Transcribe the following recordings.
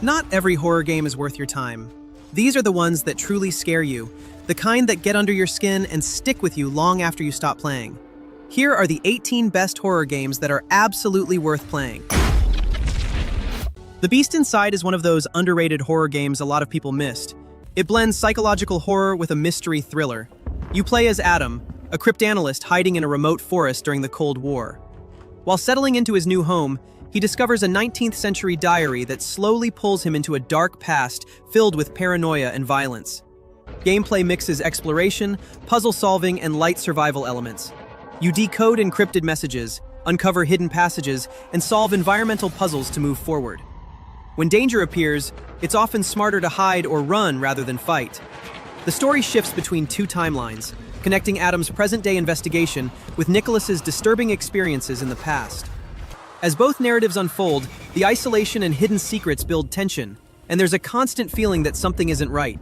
Not every horror game is worth your time. These are the ones that truly scare you, the kind that get under your skin and stick with you long after you stop playing. Here are the 18 best horror games that are absolutely worth playing. The Beast Inside is one of those underrated horror games a lot of people missed. It blends psychological horror with a mystery thriller. You play as Adam, a cryptanalyst hiding in a remote forest during the Cold War. While settling into his new home, he discovers a 19th century diary that slowly pulls him into a dark past filled with paranoia and violence. Gameplay mixes exploration, puzzle solving, and light survival elements. You decode encrypted messages, uncover hidden passages, and solve environmental puzzles to move forward. When danger appears, it's often smarter to hide or run rather than fight. The story shifts between two timelines, connecting Adam's present-day investigation with Nicholas's disturbing experiences in the past. As both narratives unfold, the isolation and hidden secrets build tension, and there's a constant feeling that something isn't right.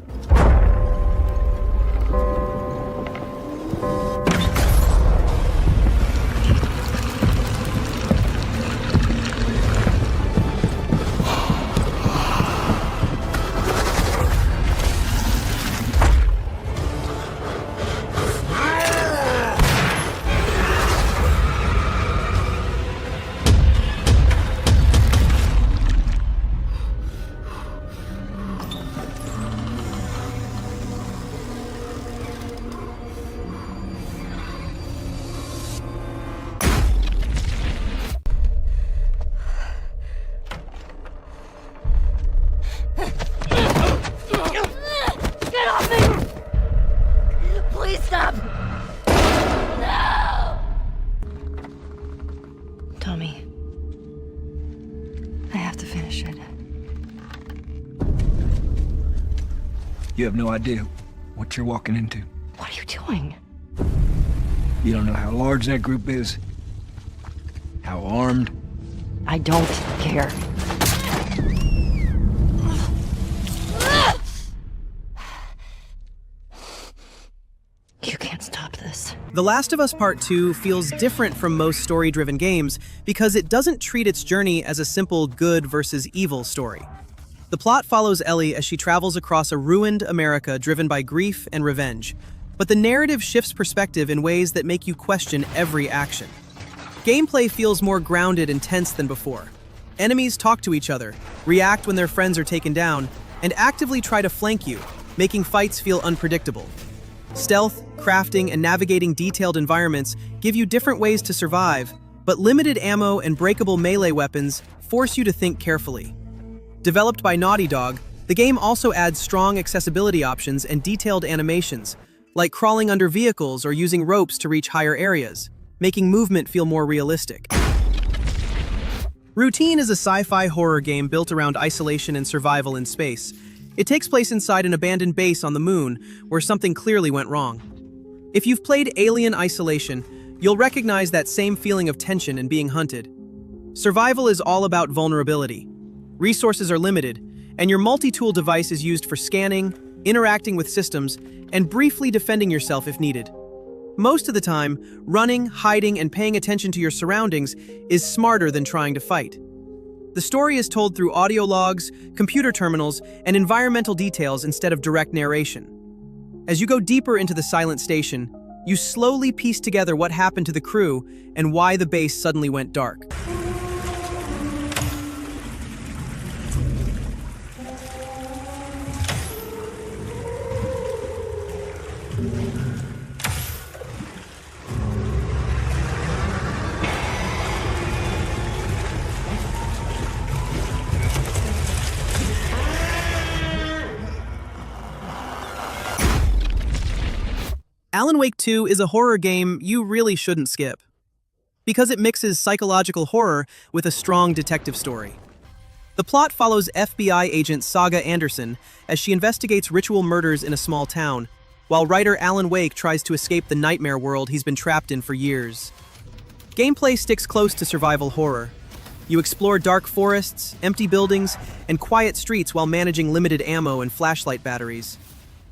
Tommy, I have to finish it. You have no idea what you're walking into. What are you doing? You don't know how large that group is, how armed. I don't care. You can't stop this. The Last of Us Part 2 feels different from most story-driven games because it doesn't treat its journey as a simple good versus evil story. The plot follows Ellie as she travels across a ruined America driven by grief and revenge, but the narrative shifts perspective in ways that make you question every action. Gameplay feels more grounded and tense than before. Enemies talk to each other, react when their friends are taken down, and actively try to flank you, making fights feel unpredictable. Stealth, crafting, and navigating detailed environments give you different ways to survive, but limited ammo and breakable melee weapons force you to think carefully. Developed by Naughty Dog, the game also adds strong accessibility options and detailed animations, like crawling under vehicles or using ropes to reach higher areas, making movement feel more realistic. Routine is a sci-fi horror game built around isolation and survival in space. It takes place inside an abandoned base on the moon, where something clearly went wrong. If you've played Alien Isolation, you'll recognize that same feeling of tension and being hunted. Survival is all about vulnerability. Resources are limited, and your multi-tool device is used for scanning, interacting with systems, and briefly defending yourself if needed. Most of the time, running, hiding, and paying attention to your surroundings is smarter than trying to fight. The story is told through audio logs, computer terminals, and environmental details instead of direct narration. As you go deeper into the silent station, you slowly piece together what happened to the crew and why the base suddenly went dark. Alan Wake 2 is a horror game you really shouldn't skip, because it mixes psychological horror with a strong detective story. The plot follows FBI agent Saga Anderson as she investigates ritual murders in a small town, while writer Alan Wake tries to escape the nightmare world he's been trapped in for years. Gameplay sticks close to survival horror. You explore dark forests, empty buildings, and quiet streets while managing limited ammo and flashlight batteries.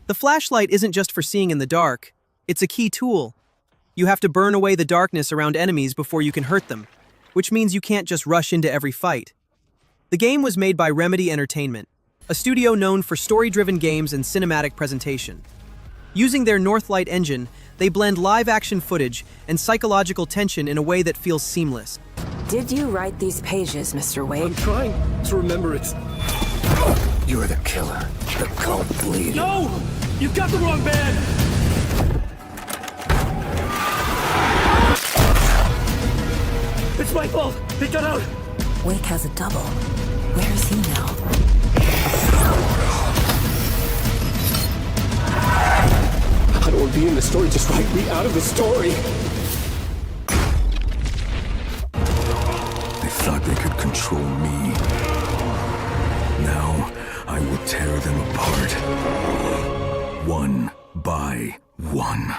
The flashlight isn't just for seeing in the dark. It's a key tool. You have to burn away the darkness around enemies before you can hurt them, which means you can't just rush into every fight. The game was made by Remedy Entertainment, a studio known for story-driven games and cinematic presentation. Using their Northlight engine, they blend live-action footage and psychological tension in a way that feels seamless. Did you write these pages, Mr. Wade? I'm trying to remember it. You're the killer. The cult leader. No! You've got the wrong band! It's my fault! It got out! Wake has a double. Where is he now? I don't want to be in the story, just write me out of the story! They thought they could control me. Now, I will tear them apart. One by one.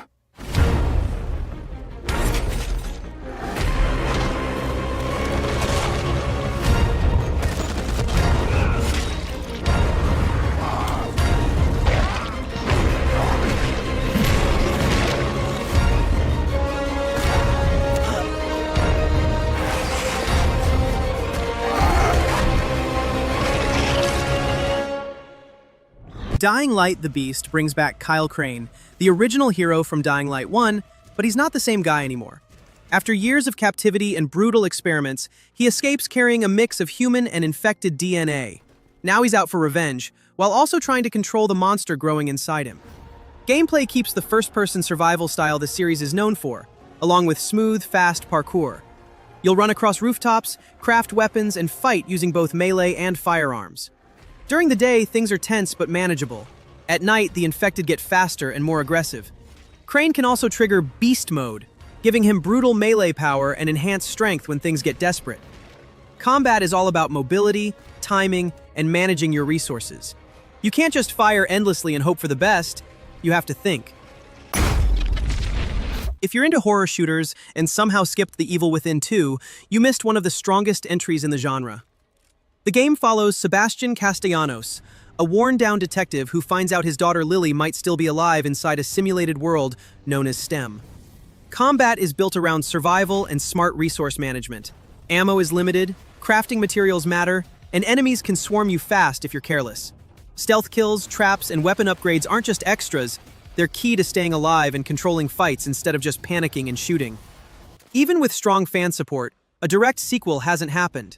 Dying Light the Beast brings back Kyle Crane, the original hero from Dying Light 1, but he's not the same guy anymore. After years of captivity and brutal experiments, he escapes carrying a mix of human and infected DNA. Now he's out for revenge, while also trying to control the monster growing inside him. Gameplay keeps the first-person survival style the series is known for, along with smooth, fast parkour. You'll run across rooftops, craft weapons, and fight using both melee and firearms. During the day, things are tense but manageable. At night, the infected get faster and more aggressive. Crane can also trigger Beast Mode, giving him brutal melee power and enhanced strength when things get desperate. Combat is all about mobility, timing, and managing your resources. You can't just fire endlessly and hope for the best, you have to think. If you're into horror shooters and somehow skipped The Evil Within 2, you missed one of the strongest entries in the genre. The game follows Sebastian Castellanos, a worn-down detective who finds out his daughter Lily might still be alive inside a simulated world known as STEM. Combat is built around survival and smart resource management. Ammo is limited, crafting materials matter, and enemies can swarm you fast if you're careless. Stealth kills, traps, and weapon upgrades aren't just extras, they're key to staying alive and controlling fights instead of just panicking and shooting. Even with strong fan support, a direct sequel hasn't happened.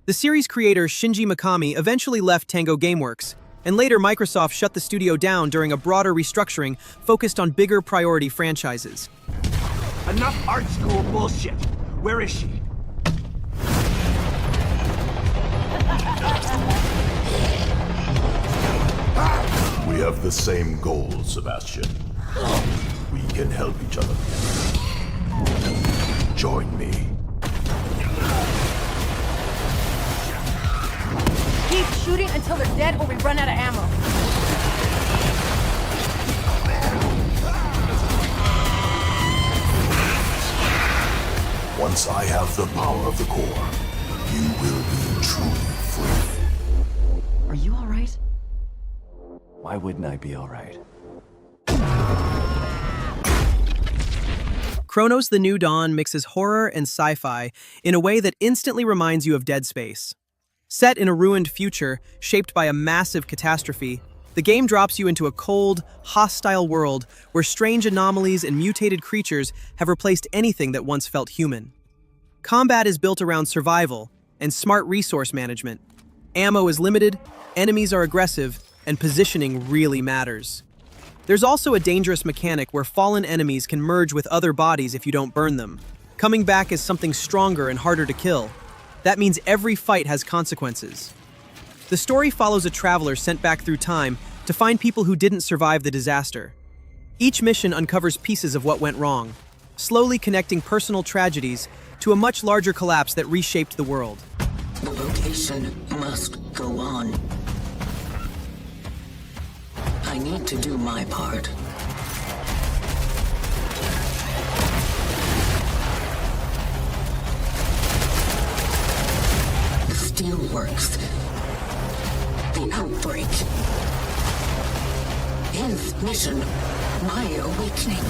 The series creator Shinji Mikami eventually left Tango Gameworks, and later Microsoft shut the studio down during a broader restructuring focused on bigger priority franchises. Enough art school bullshit! Where is she? We have the same goal, Sebastian. We can help each other. Join me. Keep shooting until they're dead or we run out of ammo. Once I have the power of the core, you will be truly free. Are you all right? Why wouldn't I be all right? Cronos the New Dawn mixes horror and sci-fi in a way that instantly reminds you of Dead Space. Set in a ruined future, shaped by a massive catastrophe, the game drops you into a cold, hostile world where strange anomalies and mutated creatures have replaced anything that once felt human. Combat is built around survival and smart resource management. Ammo is limited, enemies are aggressive, and positioning really matters. There's also a dangerous mechanic where fallen enemies can merge with other bodies if you don't burn them, coming back as something stronger and harder to kill. That means every fight has consequences. The story follows a traveler sent back through time to find people who didn't survive the disaster. Each mission uncovers pieces of what went wrong, slowly connecting personal tragedies to a much larger collapse that reshaped the world. The rotation must go on. I need to do my part. The steelworks. The outbreak. His mission. My awakening.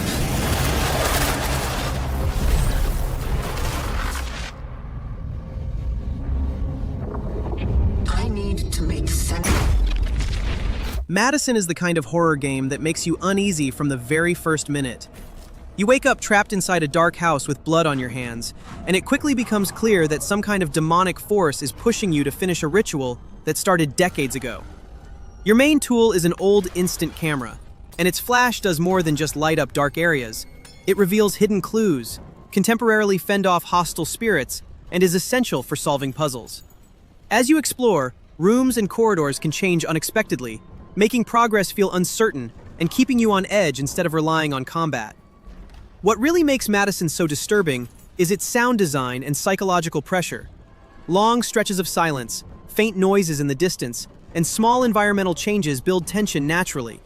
Madison is the kind of horror game that makes you uneasy from the very first minute. You wake up trapped inside a dark house with blood on your hands, and it quickly becomes clear that some kind of demonic force is pushing you to finish a ritual that started decades ago. Your main tool is an old instant camera, and its flash does more than just light up dark areas. It reveals hidden clues, contemporarily fend off hostile spirits, and is essential for solving puzzles. As you explore, rooms and corridors can change unexpectedly, making progress feel uncertain and keeping you on edge instead of relying on combat. What really makes Madison so disturbing is its sound design and psychological pressure. Long stretches of silence, faint noises in the distance, and small environmental changes build tension naturally.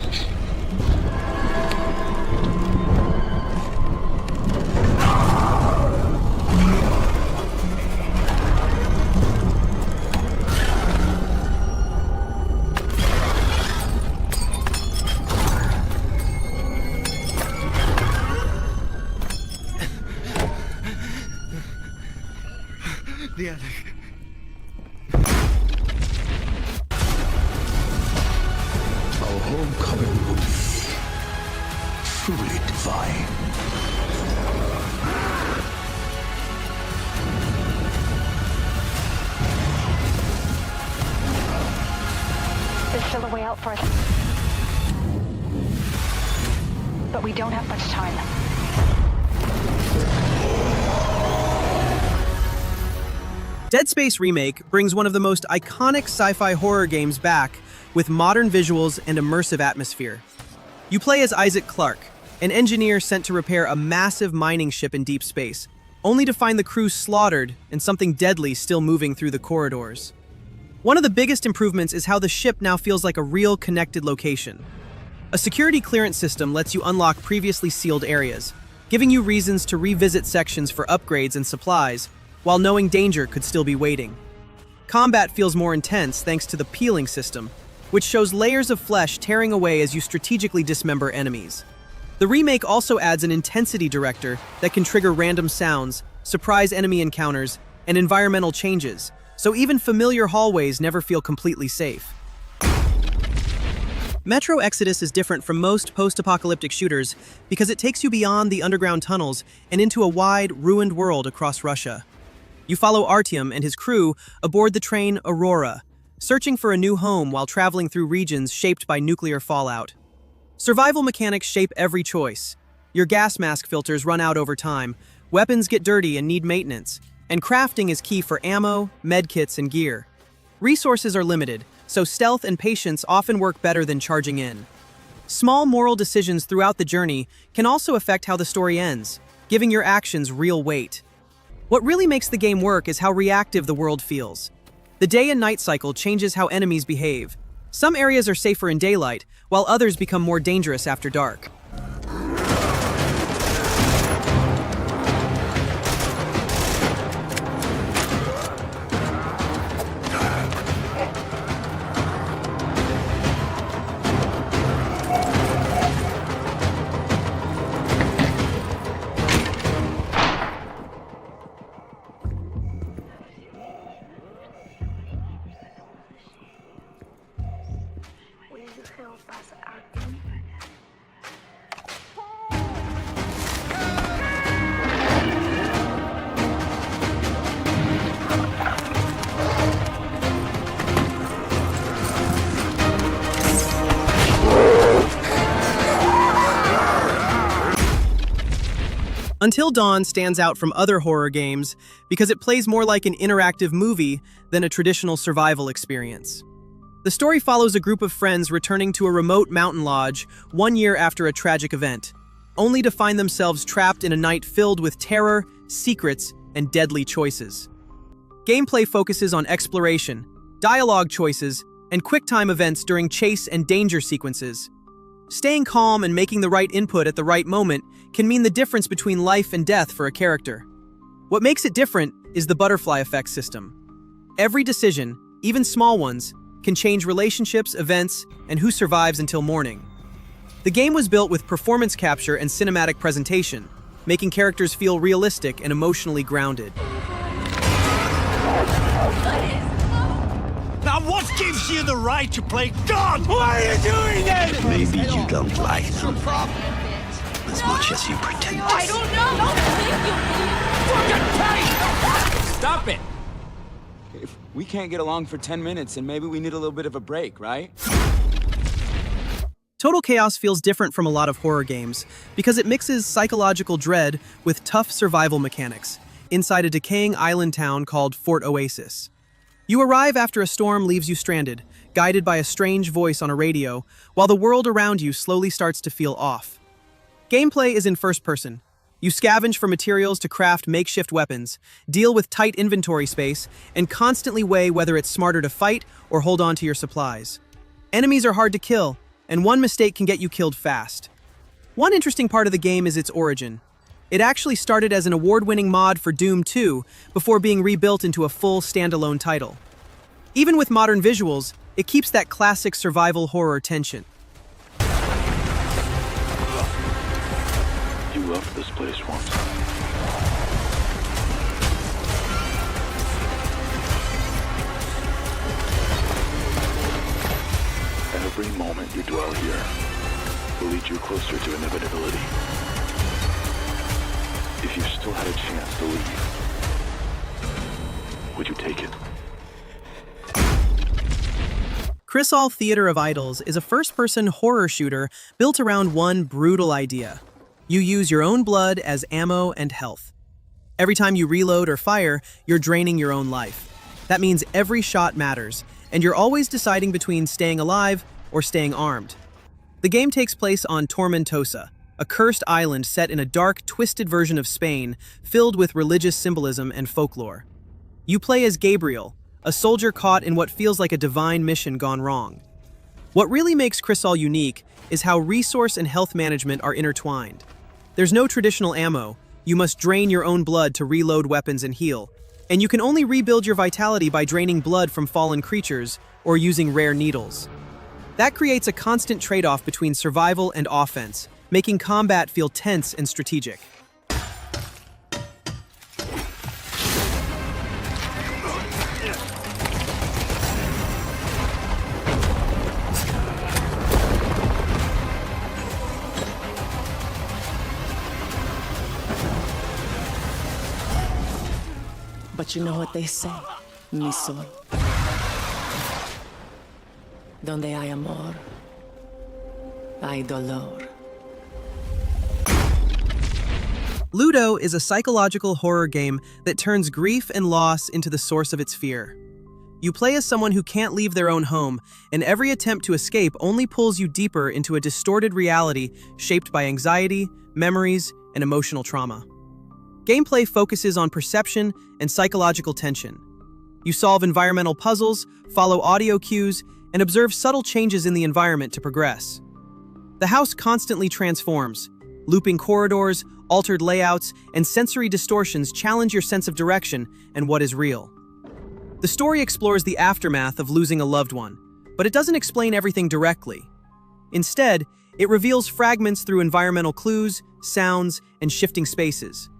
The attic. Our homecoming will be truly divine. There's still a way out for us. But we don't have much time. Dead Space Remake brings one of the most iconic sci-fi horror games back with modern visuals and immersive atmosphere. You play as Isaac Clarke, an engineer sent to repair a massive mining ship in deep space, only to find the crew slaughtered and something deadly still moving through the corridors. One of the biggest improvements is how the ship now feels like a real connected location. A security clearance system lets you unlock previously sealed areas, giving you reasons to revisit sections for upgrades and supplies, while knowing danger could still be waiting. Combat feels more intense thanks to the peeling system, which shows layers of flesh tearing away as you strategically dismember enemies. The remake also adds an intensity director that can trigger random sounds, surprise enemy encounters, and environmental changes, so even familiar hallways never feel completely safe. Metro Exodus is different from most post-apocalyptic shooters because it takes you beyond the underground tunnels and into a wide, ruined world across Russia. You follow Artyom and his crew aboard the train Aurora, searching for a new home while traveling through regions shaped by nuclear fallout. Survival mechanics shape every choice. Your gas mask filters run out over time, weapons get dirty and need maintenance, and crafting is key for ammo, medkits, and gear. Resources are limited, so stealth and patience often work better than charging in. Small moral decisions throughout the journey can also affect how the story ends, giving your actions real weight. What really makes the game work is how reactive the world feels. The day and night cycle changes how enemies behave. Some areas are safer in daylight, while others become more dangerous after dark. Until Dawn stands out from other horror games because it plays more like an interactive movie than a traditional survival experience. The story follows a group of friends returning to a remote mountain lodge 1 year after a tragic event, only to find themselves trapped in a night filled with terror, secrets, and deadly choices. Gameplay focuses on exploration, dialogue choices, and quick-time events during chase and danger sequences. Staying calm and making the right input at the right moment can mean the difference between life and death for a character. What makes it different is the butterfly effect system. Every decision, even small ones, can change relationships, events, and who survives until morning. The game was built with performance capture and cinematic presentation, making characters feel realistic and emotionally grounded. Now what gives gives you the right to play God? Why are you doing that? Maybe you don't like them as much as you pretend to. I don't know. Stop it! If we can't get along for 10 minutes, then maybe we need a little bit of a break, right? Total Chaos feels different from a lot of horror games because it mixes psychological dread with tough survival mechanics inside a decaying island town called Fort Oasis. You arrive after a storm leaves you stranded, guided by a strange voice on a radio, while the world around you slowly starts to feel off. Gameplay is in first person. You scavenge for materials to craft makeshift weapons, deal with tight inventory space, and constantly weigh whether it's smarter to fight or hold on to your supplies. Enemies are hard to kill, and one mistake can get you killed fast. One interesting part of the game is its origin. It actually started as an award-winning mod for Doom 2 before being rebuilt into a full standalone title. Even with modern visuals, it keeps that classic survival horror tension. You loved this place once. Every moment you dwell here will lead you closer to inevitability. If you still had a chance to leave, would you take it? Crisol Theater of Idols is a first-person horror shooter built around one brutal idea. You use your own blood as ammo and health. Every time you reload or fire, you're draining your own life. That means every shot matters, and you're always deciding between staying alive or staying armed. The game takes place on Tormentosa, a cursed island set in a dark, twisted version of Spain filled with religious symbolism and folklore. You play as Gabriel, a soldier caught in what feels like a divine mission gone wrong. What really makes Crisol unique is how resource and health management are intertwined. There's no traditional ammo. You must drain your own blood to reload weapons and heal, and you can only rebuild your vitality by draining blood from fallen creatures or using rare needles. That creates a constant trade-off between survival and offense, making combat feel tense and strategic. But you know what they say, mi sol. Donde hay amor, hay dolor. Luto is a psychological horror game that turns grief and loss into the source of its fear. You play as someone who can't leave their own home, and every attempt to escape only pulls you deeper into a distorted reality shaped by anxiety, memories, and emotional trauma. Gameplay focuses on perception and psychological tension. You solve environmental puzzles, follow audio cues, and observe subtle changes in the environment to progress. The house constantly transforms. Looping corridors, altered layouts, and sensory distortions challenge your sense of direction and what is real. The story explores the aftermath of losing a loved one, but it doesn't explain everything directly. Instead, it reveals fragments through environmental clues, sounds, and shifting spaces.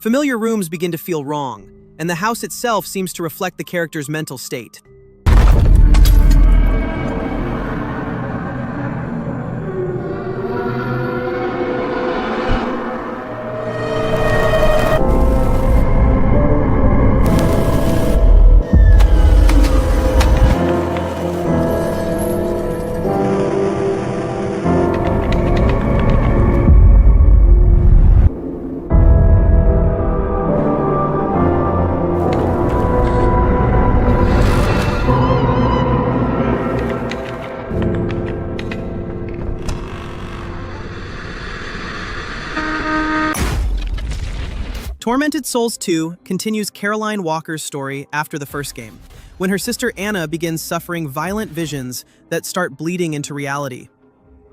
Familiar rooms begin to feel wrong, and the house itself seems to reflect the character's mental state. Tormented Souls 2 continues Caroline Walker's story after the first game, when her sister Anna begins suffering violent visions that start bleeding into reality.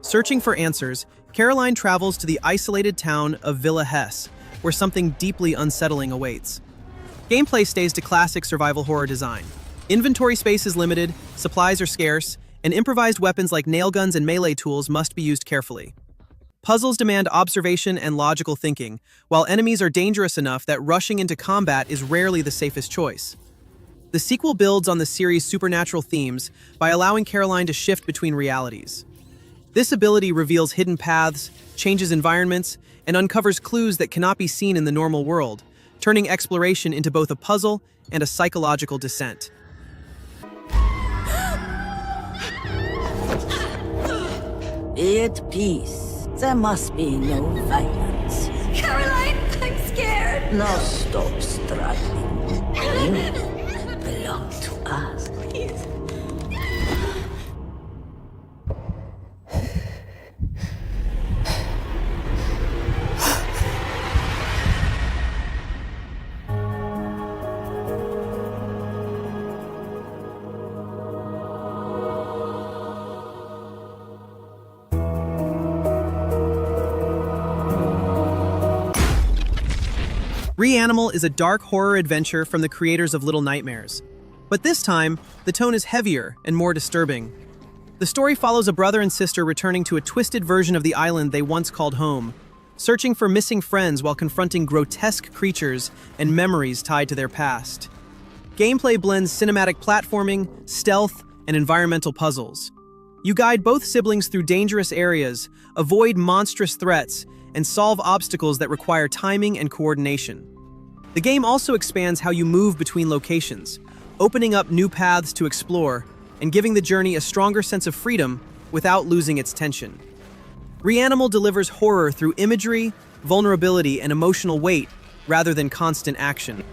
Searching for answers, Caroline travels to the isolated town of Villa Hesse, where something deeply unsettling awaits. Gameplay stays to classic survival horror design. Inventory space is limited, supplies are scarce, and improvised weapons like nail guns and melee tools must be used carefully. Puzzles demand observation and logical thinking, while enemies are dangerous enough that rushing into combat is rarely the safest choice. The sequel builds on the series' supernatural themes by allowing Caroline to shift between realities. This ability reveals hidden paths, changes environments, and uncovers clues that cannot be seen in the normal world, turning exploration into both a puzzle and a psychological descent. Be at peace. There must be no violence. Caroline, I'm scared. Now stop struggling. You belong to us. Please. Reanimal is a dark horror adventure from the creators of Little Nightmares. But this time, the tone is heavier and more disturbing. The story follows a brother and sister returning to a twisted version of the island they once called home, searching for missing friends while confronting grotesque creatures and memories tied to their past. Gameplay blends cinematic platforming, stealth, and environmental puzzles. You guide both siblings through dangerous areas, avoid monstrous threats, and solve obstacles that require timing and coordination. The game also expands how you move between locations, opening up new paths to explore and giving the journey a stronger sense of freedom without losing its tension. Reanimal delivers horror through imagery, vulnerability, and emotional weight rather than constant action.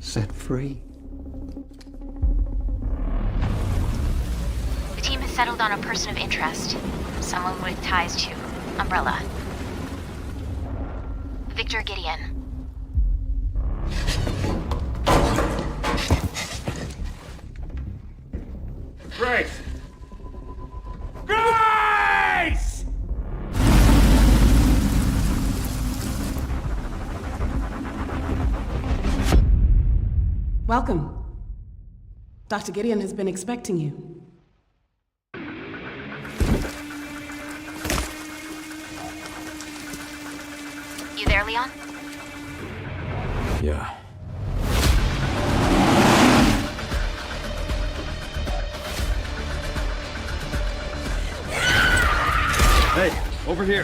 Set free. The team has settled on a person of interest. Someone with ties to Umbrella. Victor Gideon. Grace! Grace! Welcome. Dr. Gideon has been expecting you. You there, Leon? Yeah. Hey, over here.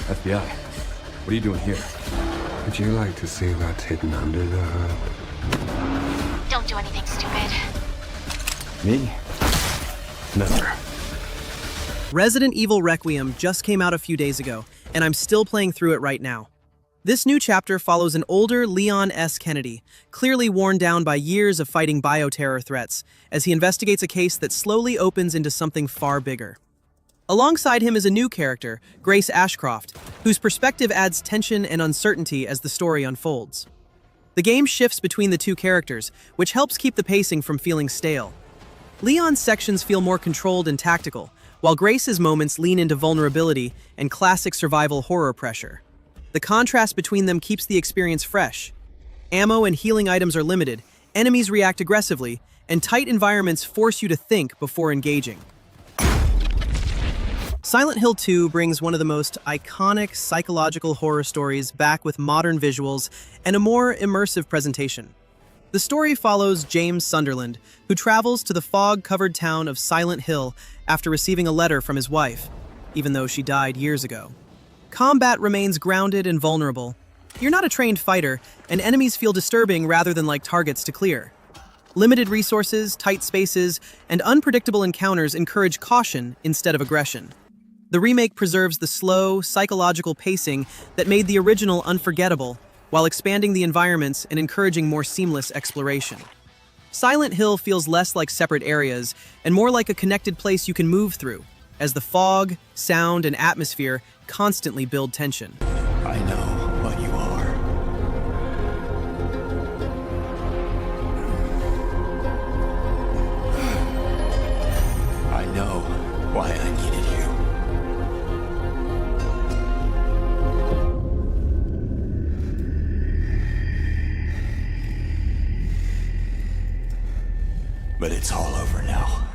FBI. What are you doing here? Would you like to see what's hidden under the hood? Don't do anything stupid. Me? Never. Resident Evil Requiem just came out a few days ago, and I'm still playing through it right now. This new chapter follows an older Leon S. Kennedy, clearly worn down by years of fighting bioterror threats, as he investigates a case that slowly opens into something far bigger. Alongside him is a new character, Grace Ashcroft, whose perspective adds tension and uncertainty as the story unfolds. The game shifts between the two characters, which helps keep the pacing from feeling stale. Leon's sections feel more controlled and tactical, while Grace's moments lean into vulnerability and classic survival horror pressure. The contrast between them keeps the experience fresh. Ammo and healing items are limited, enemies react aggressively, and tight environments force you to think before engaging. Silent Hill 2 brings one of the most iconic psychological horror stories back with modern visuals and a more immersive presentation. The story follows James Sunderland, who travels to the fog-covered town of Silent Hill after receiving a letter from his wife, even though she died years ago. Combat remains grounded and vulnerable. You're not a trained fighter, and enemies feel disturbing rather than like targets to clear. Limited resources, tight spaces, and unpredictable encounters encourage caution instead of aggression. The remake preserves the slow, psychological pacing that made the original unforgettable, while expanding the environments and encouraging more seamless exploration. Silent Hill feels less like separate areas and more like a connected place you can move through, as the fog, sound, and atmosphere constantly build tension. I know what you are. But it's all over now.